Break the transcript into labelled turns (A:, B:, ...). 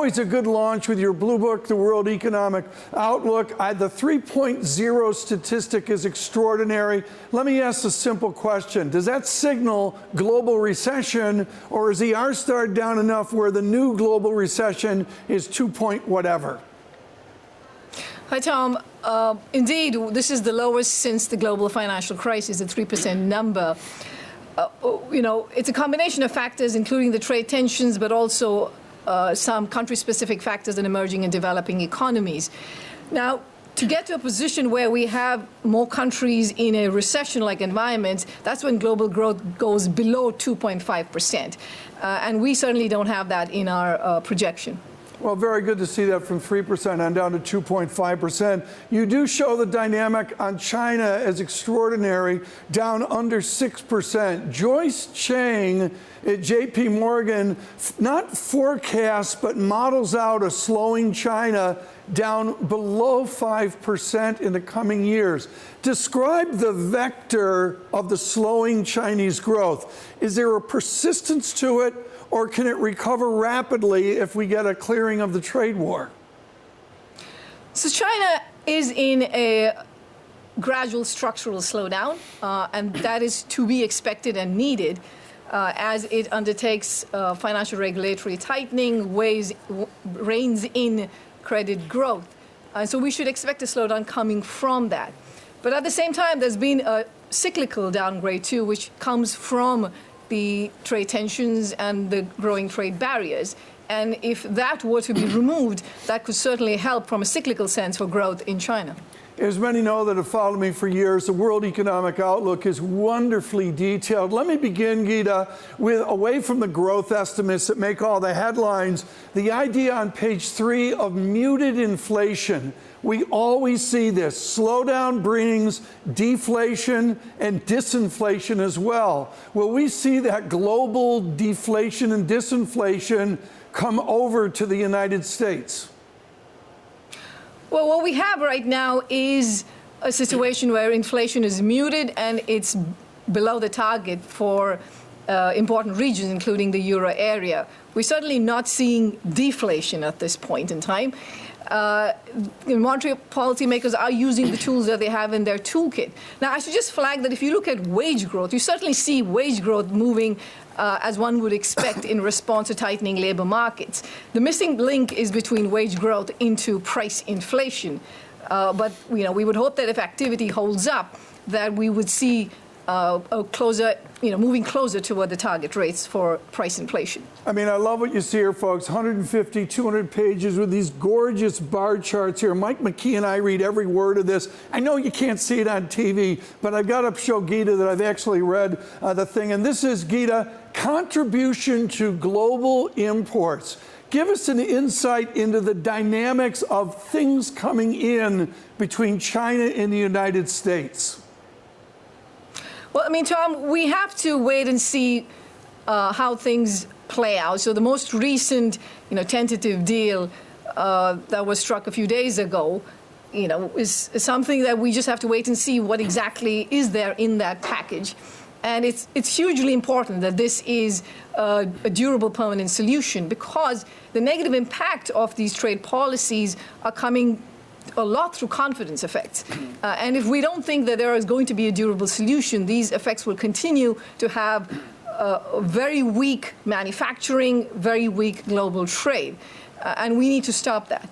A: always a good launch with your blue book, The World Economic Outlook. The 3.0 statistic is extraordinary. Let me ask a simple question. Does that signal global recession, or is the R-star down enough where the new global recession is 2 point whatever?
B: Hi, Tom. Indeed, this is the lowest since the global financial crisis, the 3% number. It's a combination of factors, including the trade tensions, but also some country-specific factors in emerging and developing economies. Now, to get to a position where we have more countries in a recession-like environment, that's when global growth goes below 2.5%. And we certainly don't have that in our projection.
A: Well, very good to see that from 3% on down to 2.5%. You do show the dynamic on China as extraordinary, down under 6%. Joyce Chang at J.P. Morgan not forecasts, but models out a slowing China down below 5% in the coming years. Describe the vector of the slowing Chinese growth. Is there a persistence to it, or can it recover rapidly if we get a clearing of the trade war?
B: So China is in a gradual structural slowdown, and that is to be expected and needed as it undertakes financial regulatory tightening, reins in credit growth. So we should expect a slowdown coming from that. But at the same time, there's been a cyclical downgrade too, which comes from the trade tensions and the growing trade barriers. And if that were to be removed, that could certainly help from a cyclical sense for growth in China.
A: As many know that have followed me for years, the World Economic Outlook is wonderfully detailed. Let me begin, Gita, with away from the growth estimates that make all the headlines, the idea on page 3 of muted inflation. We always see this. Slowdown brings deflation and disinflation as well. Will we see that global deflation and disinflation come over to the United States?
B: Well, what we have right now is a situation where inflation is muted and it's below the target for important regions, including the euro area. We're certainly not seeing deflation at this point in time. Monetary policymakers are using the tools that they have in their toolkit. Now, I should just flag that if you look at wage growth, you certainly see wage growth moving as one would expect in response to tightening labor markets. The missing link is between wage growth into price inflation. But we would hope that if activity holds up, that we would see moving closer toward the target rates for price inflation.
A: I mean, I love what you see here, folks. 150, 200 pages with these gorgeous bar charts here. Mike McKee and I read every word of this. I know you can't see it on TV, but I've got to show Gita that I've actually read the thing. And this is, Gita, contribution to global imports. Give us an insight into the dynamics of things coming in between China and the United States.
B: Well, I mean, Tom, we have to wait and see how things play out. So the most recent, tentative deal that was struck a few days ago, is something that we just have to wait and see what exactly is there in that package. And it's hugely important that this is a durable, permanent solution, because the negative impact of these trade policies are coming a lot through confidence effects. And if we don't think that there is going to be a durable solution, these effects will continue to have very weak manufacturing, very weak global trade. And we need to stop that.